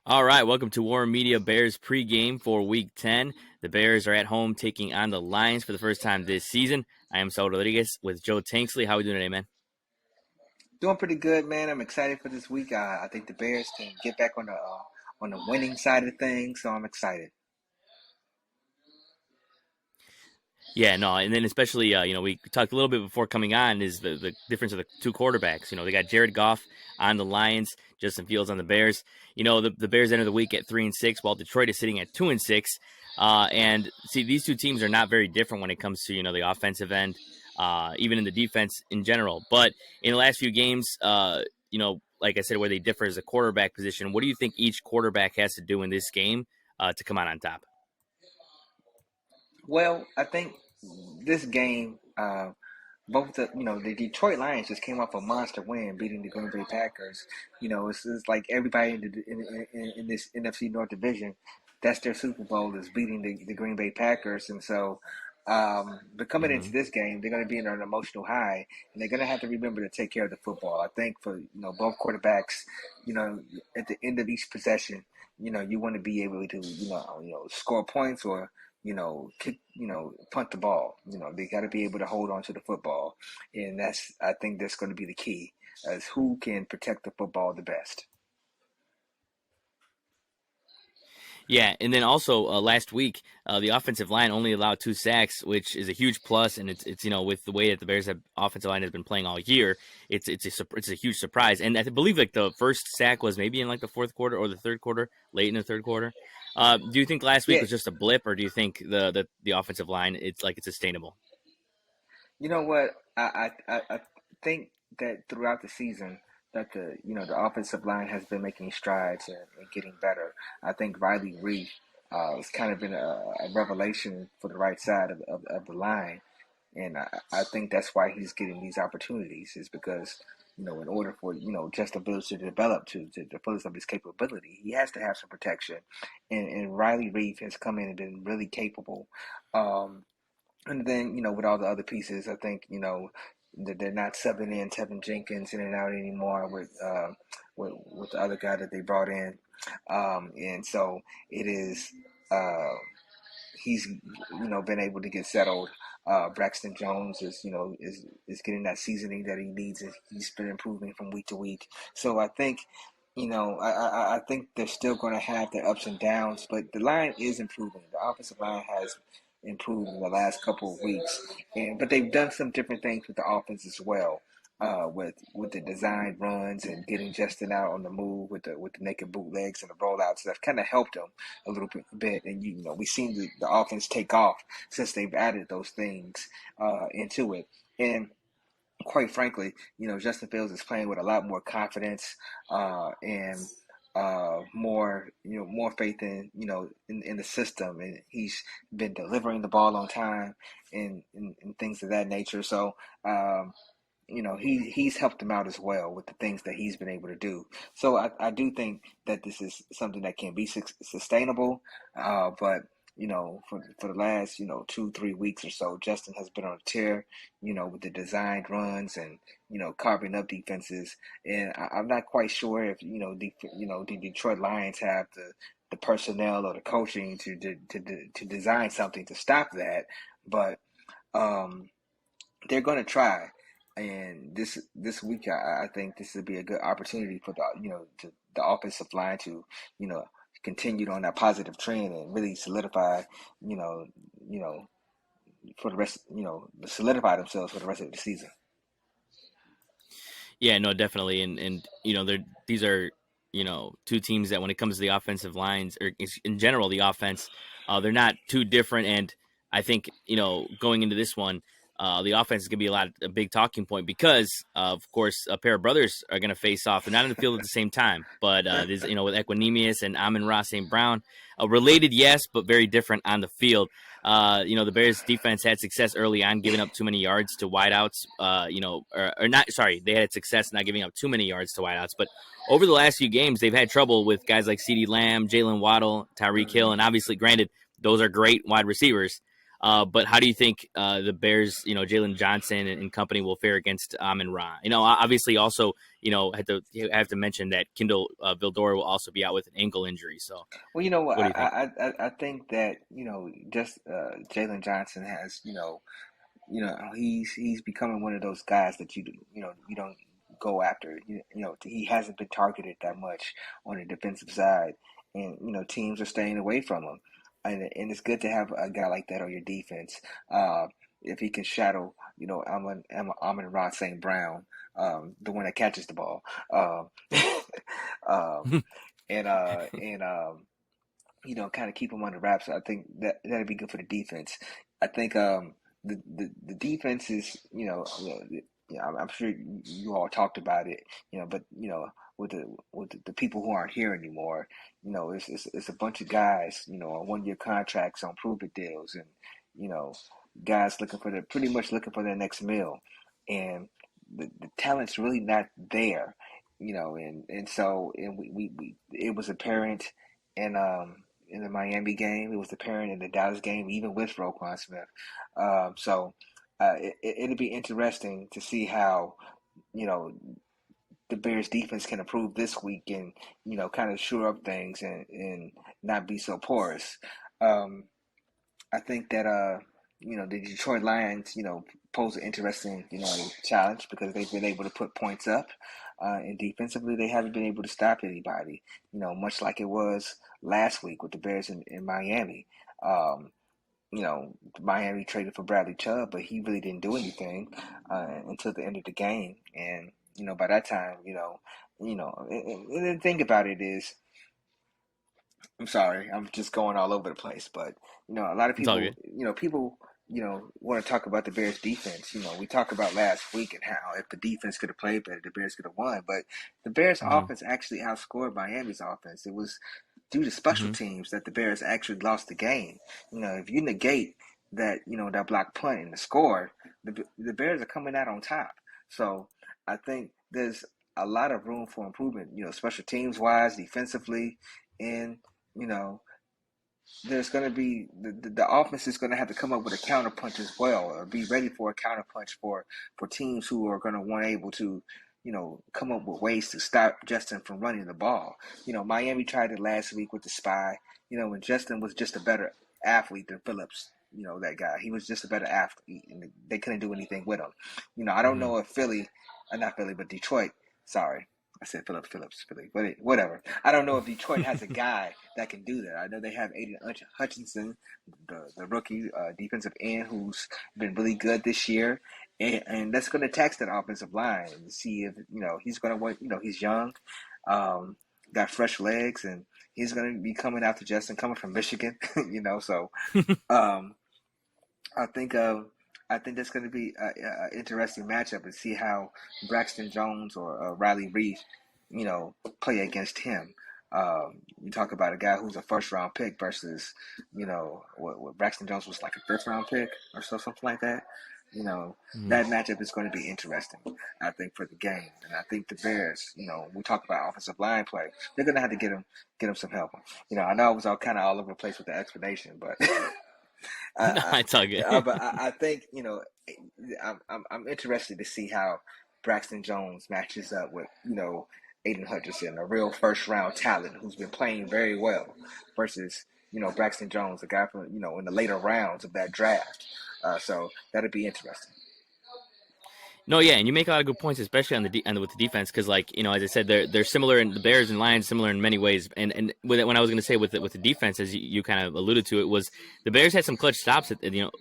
All right, welcome to Warren Media Bears pregame for Week 10. The Bears are at home taking on the Lions for the first time this season. I am Saul Rodriguez with Joe Tanksley. How are we doing today, man? Doing pretty good, man. I'm excited for this week. I think the Bears can get back on the winning side of things, so I'm excited. Yeah, no, and then especially, we talked a little bit before coming on is the difference of the two quarterbacks. They got Jared Goff on the Lions, Justin Fields on the Bears. The Bears enter the week at 3-6, while Detroit is sitting at 2-6. And see, these two teams are not very different when it comes to the offensive end, even in the defense in general. But in the last few games, like I said, where they differ is the quarterback position. What do you think each quarterback has to do in this game to come out on top? Well, I think this game, both the Detroit Lions just came off a monster win, beating the Green Bay Packers. It's like everybody in this NFC North division, that's their Super Bowl is beating the Green Bay Packers, and so. But coming into Mm-hmm. this game, they're going to be in an emotional high, and they're going to have to remember to take care of the football. I think for both quarterbacks, at the end of each possession, you want to be able to score points or kick, punt the ball. They got to be able to hold on to the football, and I think that's going to be the key, as who can protect the football the best. Yeah, and then also last week, the offensive line only allowed 2 sacks, which is a huge plus, and it's with the way that the Bears' offensive line has been playing all year, it's a huge surprise. And I believe like the first sack was maybe in like the fourth quarter or the third quarter, late in the third quarter. Do you think last week Yeah, was just a blip, or do you think the offensive line it's sustainable? you know what? I think that throughout the season that the offensive line has been making strides and getting better. I think Riley Reef has kind of been a revelation for the right side of the line. And I think that's why he's getting these opportunities is because, in order for, Justin Fields to develop to the fullest of his capability, he has to have some protection. And Riley Reef has come in and been really capable. Um, and then, with all the other pieces, I think, that they're not subbing in Tevin Jenkins in and out anymore with the other guy that they brought in. And so it is. Uh, he's been able to get settled. Braxton Jones is getting that seasoning that he needs. He's been improving from week to week. So I think I think they're still going to have their ups and downs, but the line is improving. The offensive line has improved in the last couple of weeks, but they've done some different things with the offense as well. With the design runs and getting Justin out on the move with the naked bootlegs and the rollouts, that's kind of helped them a little bit. And we've seen the offense take off since they've added those things into it. And quite frankly, Justin Fields is playing with a lot more confidence and more faith in the system, and he's been delivering the ball on time and things of that nature. So. He's helped him out as well with the things that he's been able to do. So I do think that this is something that can be sustainable. But for the last 2-3 weeks or so, Justin has been on a tear. With the designed runs and carving up defenses. And I'm not quite sure if the Detroit Lions have the personnel or the coaching to design something to stop that. But um, they're going to try. And this week, I think this would be a good opportunity for the offensive line to continue on that positive trend and really solidify you know you know for the rest solidify themselves for the rest of the season. Yeah, no, definitely, and these are two teams that when it comes to the offensive lines or in general the offense, they're not too different, and I think going into this one, the offense is going to be a big talking point because of course a pair of brothers are going to face off. They're not in the field at the same time, but there's with Equanimous and Amon-Ra St. Brown, related yes, but very different on the field. The Bears defense had success early on giving up too many yards to wideouts, or not, sorry, they had success not giving up too many yards to wideouts, but over the last few games, they've had trouble with guys like CeeDee Lamb, Jalen Waddle, Tyreek Hill, Hmm. and obviously, granted, those are great wide receivers. But how do you think the Bears, Jalen Johnson and company will fare against Amon Ra? Obviously, also, have to mention that Kindle Vildor will also be out with an ankle injury. So, Well, you know what? what do you think? I think that just Jalen Johnson has he's becoming one of those guys that you don't go after. He hasn't been targeted that much on the defensive side, and teams are staying away from him. And it's good to have a guy like that on your defense. If he can shadow, Amon-Ra St. Brown, the one that catches the ball, um, um, and kind of keep them under wraps. I think that'd be good for the defense. I think the defense is, yeah, I'm sure you all talked about it, but with the people who aren't here anymore, it's a bunch of guys, on 1 year contracts on prove-it deals, and you know, guys looking for pretty much looking for their next meal, and the talent's really not there, and so we it was apparent in in the Miami game. It was apparent in the Dallas game, even with Roquan Smith. So it'll be interesting to see how you know the Bears defense can improve this week and kind of shore up things and not be so porous. Um, I think that the Detroit Lions pose an interesting challenge because they've been able to put points up, and defensively they haven't been able to stop anybody. Much like it was last week with the Bears in Miami. Miami traded for Bradley Chubb, but he really didn't do anything until the end of the game. And by that time, and the thing about it is, I'm sorry, I'm just going all over the place, but a lot of It's all people, good. want to talk about the Bears defense. We talked about last week and how if the defense could have played better, the Bears could have won. But the Bears Hmm. offense actually outscored Miami's offense. It was due to special Hmm. teams that the Bears actually lost the game. If you negate that, that block punt and the score, the Bears are coming out on top. So I think there's a lot of room for improvement, special teams wise, defensively, and you know, there's going to be the offense is going to have to come up with a counterpunch as well, or be ready for a counterpunch for teams who are going to want able to, come up with ways to stop Justin from running the ball. Miami tried it last week with the spy. When Justin was just a better athlete than Phillips. That guy. He was just a better athlete, and they couldn't do anything with him. I don't Hmm. know if not Philly, but Detroit. Sorry, I said Phillips, Philly, but whatever. I don't know if Detroit has a guy that can do that. I know they have Aiden Hutchinson, the rookie defensive end, who's been really good this year, and that's going to tax that offensive line and see if he's going to want. He's young, got fresh legs, and he's going to be coming out to Justin, coming from Michigan. So um, I think I think that's going to be an interesting matchup and see how Braxton Jones or Riley Reef, play against him. You talk about a guy who's a first round pick versus, what Braxton Jones was like a fifth round pick or something like that. Hmm. That matchup is going to be interesting, I think, for the game. And I think the Bears, we talk about offensive line play, they're going to have to get them some help. I know I was all kind of all over the place with the explanation, but No, I, it's all good. I think I'm interested to see how Braxton Jones matches up with Aiden Hutchinson, a real first round talent who's been playing very well, versus Braxton Jones, a guy from in the later rounds of that draft. So that'd be interesting. No, yeah, and you make a lot of good points, especially on with the defense, because as I said, they're similar, and the Bears and Lions similar in many ways. And when I was going to say with the defense, as you kind of alluded to, it was the Bears had some clutch stops at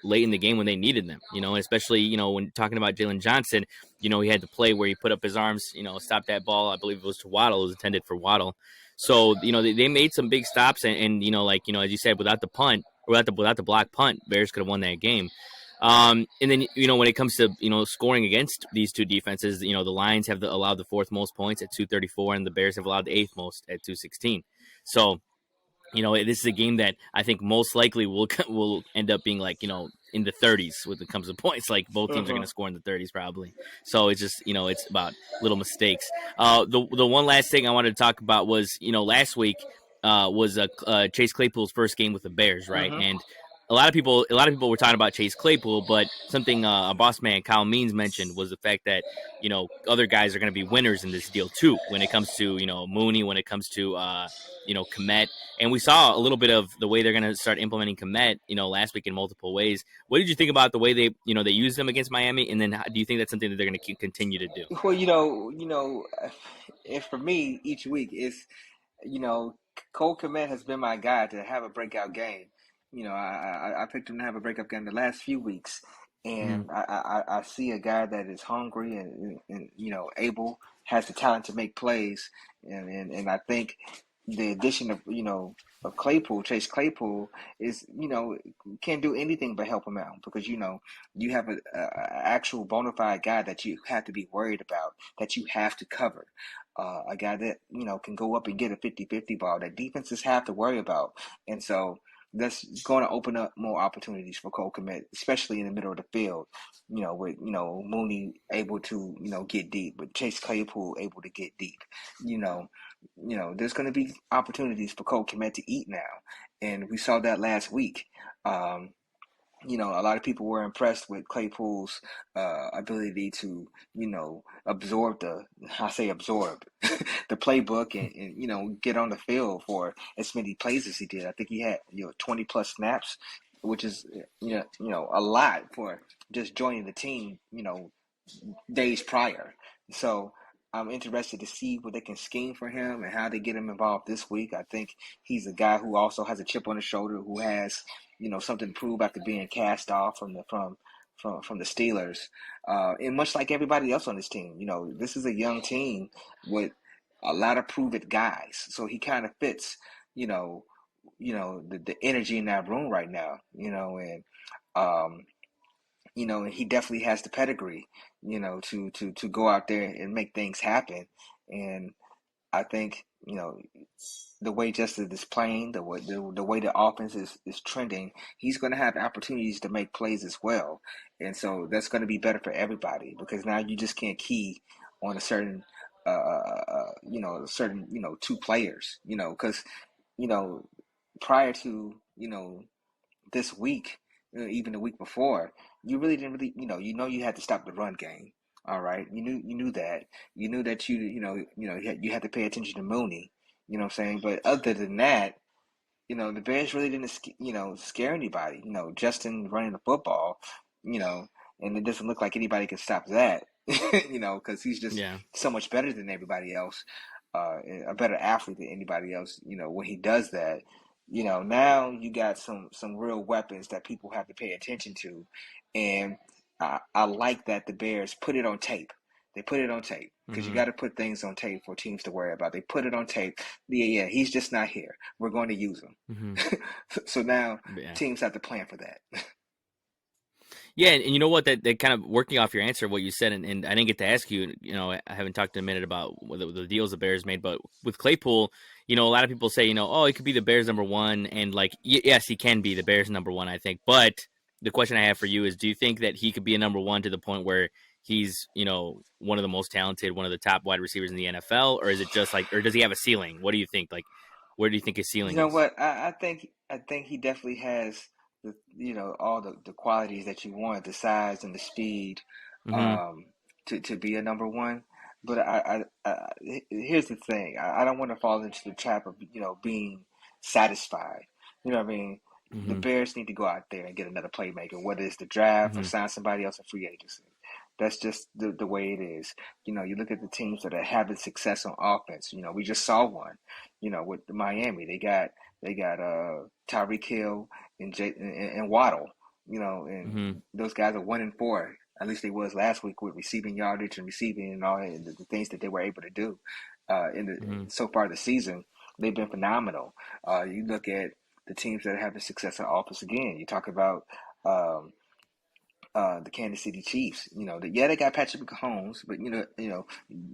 late in the game when they needed them. Especially when talking about Jalen Johnson, he had the play where he put up his arms, stopped that ball. I believe it was to Waddle. It was intended for Waddle. So they made some big stops, and as you said, without the punt or without the block punt, Bears could have won that game. And then when it comes to scoring against these two defenses, the Lions have allowed the fourth most points at 234, and the Bears have allowed the eighth most at 216. So this is a game that I think most likely will end up being in the 30s when it comes to points. Like both teams are going Uh-huh. to score in the 30s probably. So it's just it's about little mistakes. The one last thing I wanted to talk about was last week was Chase Claypool's first game with the Bears, right? Uh-huh. And a lot of people were talking about Chase Claypool, but something a boss man Kyle Means mentioned was the fact that other guys are going to be winners in this deal too. When it comes to Mooney, when it comes to Komet, and we saw a little bit of the way they're going to start implementing Komet, last week in multiple ways. What did you think about the way they used them against Miami, and then do you think that's something that they're going to continue to do? Well, if for me each week is, you know, Cole Kmet has been my guy to have a breakout game. I picked him to have a breakout game the last few weeks, Mm-hmm. and I see a guy that is hungry and able, has the talent to make plays, and I think the addition of Claypool, Chase Claypool, is can't do anything but help him out because you have a actual bona fide guy that you have to be worried about, that you have to cover, a guy that can go up and get a 50-50 ball that defenses have to worry about. And so that's going to open up more opportunities for Cole Kmet, especially in the middle of the field, with Mooney able to get deep, with Chase Claypool able to get deep. you know there's going to be opportunities for Cole Kmet to eat now, and we saw that last week. um, a lot of people were impressed with Claypool's ability to, absorb the playbook and get on the field for as many plays as he did. I think he had 20 plus snaps, which is a lot for just joining the team days prior. So I'm interested to see what they can scheme for him and how they get him involved this week. I think he's a guy who also has a chip on his shoulder, who has something to prove after being cast off from the Steelers. And much like everybody else on this team, this is a young team with a lot of proven guys. So he kind of fits, the energy in that room right now, and um, and he definitely has the pedigree, to go out there and make things happen. And I think, the way Justin is playing, the way the offense is trending, he's going to have opportunities to make plays as well. And so that's going to be better for everybody because now you just can't key on a certain, two players, because, you know, prior to, this week, even the week before, you really didn't really, you had to stop the run game. All right, you knew that, you had to pay attention to Mooney. You know what I'm saying? But other than that, the Bears really didn't, scare anybody. Justin running the football, you know, and it doesn't look like anybody can stop that, because he's just Yeah. so much better than everybody else, a better athlete than anybody else. When he does that, now you got some real weapons that people have to pay attention to, and I like that the Bears put it on tape. They put it on tape because you Mm-hmm. got to put things on tape for teams to worry about. They put it on tape. Yeah, he's just not here. We're going to use him. Mm-hmm. So now Yeah. teams have to plan for that. Yeah, and you know what? That kind of working off your answer, what you said, and I didn't get to ask you. I haven't talked in a minute about the deals the Bears made, but with Claypool, a lot of people say, oh, he could be the Bears number one, and like, yes, he can be the Bears number one, I think. But the question I have for you is, do you think that he could be a number one to the point where he's, one of the most talented, one of the top wide receivers in the NFL, or is it just like, or does he have a ceiling? What do you think? Like, where do you think his You ceiling know is? what? I think he definitely has all the qualities that you want, the size and the speed, Mm-hmm. um, to be a number one. But here's the thing. I don't want to fall into the trap of being satisfied. You know what I mean? The Mm-hmm. Bears need to go out there and get another playmaker, whether it's the draft or Mm-hmm. sign somebody else in free agency. That's just the way it is. You look at the teams that are having success on offense. We just saw one. With Miami, they got Tyreek Hill and Waddle. And Mm-hmm. those guys are 1 and 4. At least they was last week with receiving yardage and receiving and all and the things that they were able to do in the Mm-hmm. so far this season. They've been phenomenal. You look at the teams that are having success in offense again. You talk about um, the Kansas City Chiefs. They got Patrick Mahomes, but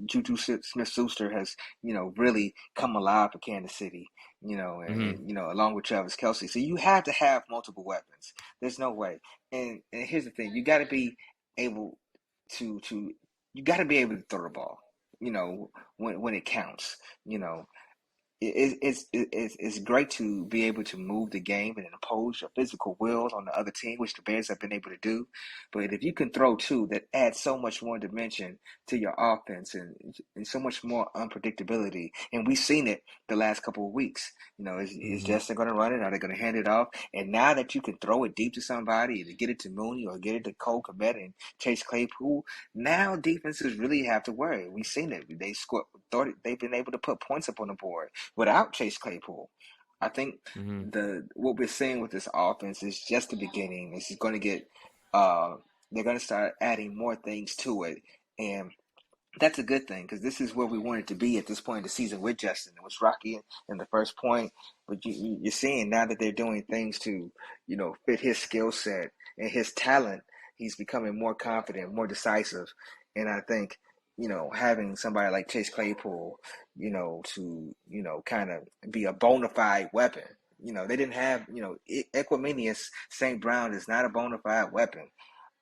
Juju Smith-Schuster has really come alive for Kansas City. Mm-hmm. Along with Travis Kelce. So you have to have multiple weapons. There's no way. And here's the thing: you got to be able to you got to be able to throw the ball. When it counts. You know it's great to be able to move the game and impose your physical wills on the other team, which the Bears have been able to do. But if you can throw two, that adds so much more dimension to your offense and so much more unpredictability. And we've seen it the last couple of weeks. Is Mm-hmm. Justin going to run it? Are they going to hand it off? And now that you can throw it deep to somebody, to get it to Mooney or get it to Cole Kmet and Chase Claypool, now defenses really have to worry. We've seen it. They've been able to put points up on the board without Chase Claypool. I think Mm-hmm. the what we're seeing with this offense is just the beginning. This is going to get uh, they're going to start adding more things to it, and that's a good thing because this is where we wanted to be at this point in the season with Justin. It was rocky in the first point, but you're seeing now that they're doing things to, fit his skill set and his talent. He's becoming more confident, more decisive, and I think, having somebody like Chase Claypool, to kind of be a bona fide weapon. They didn't have, Equiminius St. Brown is not a bona fide weapon.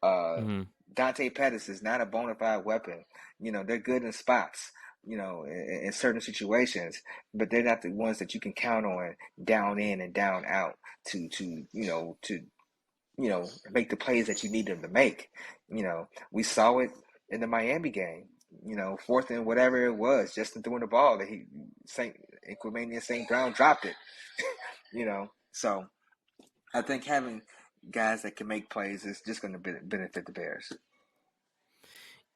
Uh, Mm-hmm. Dante Pettis is not a bona fide weapon. They're good in spots, in certain situations, but they're not the ones that you can count on down in and down out to make the plays that you need them to make. We saw it in the Miami game. Fourth and whatever it was, Justin throwing the ball that Saint Equimania St. Brown dropped it. So I think having guys that can make plays is just going to benefit the Bears.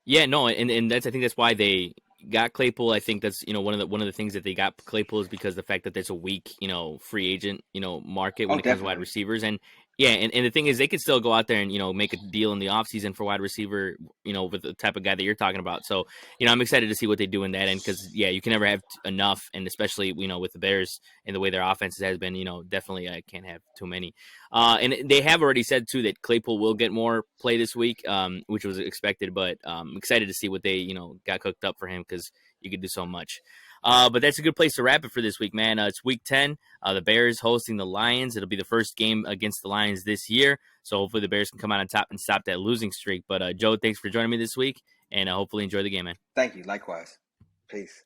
Yeah, no, and that's I think that's why they got Claypool. I think that's one of the things that they got Claypool is because the fact that there's a weak free agent market Oh, when it comes to wide definitely. receivers. And yeah, and the thing is they could still go out there and make a deal in the offseason for wide receiver with the type of guy that you're talking about. So I'm excited to see what they do in that end because yeah, you can never have enough, and especially with the Bears and the way their offense has been, definitely I can't have too many. And they have already said too that Claypool will get more play this week, which was expected. But I'm excited to see what they got cooked up for him because you could do so much. But that's a good place to wrap it for this week, man. It's week 10. The Bears hosting the Lions. It'll be the first game against the Lions this year. So hopefully the Bears can come out on top and stop that losing streak. But Joe, thanks for joining me this week, and hopefully enjoy the game, man. Thank you. Likewise. Peace.